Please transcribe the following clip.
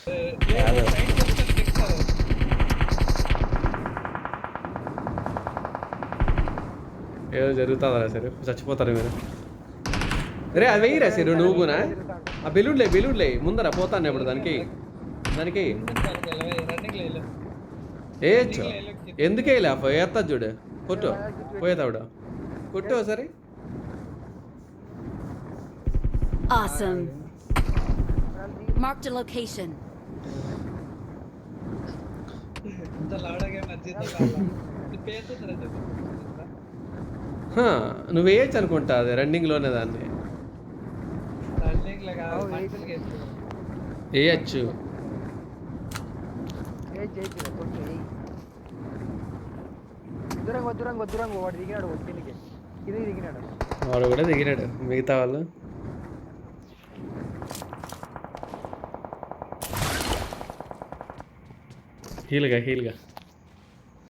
కాదు ఏదో జరుగుతుందా సరే చచ్చిపోతారు మీరు. రే అది వెయ్యిరా సరే నువ్వునా ఆ బెలూన్లే ముందర పోతాను ఇప్పుడు దానికి దానికి వేయచ్చు. ఎందుకు వేయలే వేస్తా చూడు కొట్టు పోయేతావిడ కొట్టు ఒకసారి. Awesome. Marked a location. నువ్వు వేయచ్చు అనుకుంటా అది రన్నింగ్లోనే దాన్ని వేయచ్చు. వాడు కూడా దిగినాడు మిగతా వాళ్ళు. హీల్గా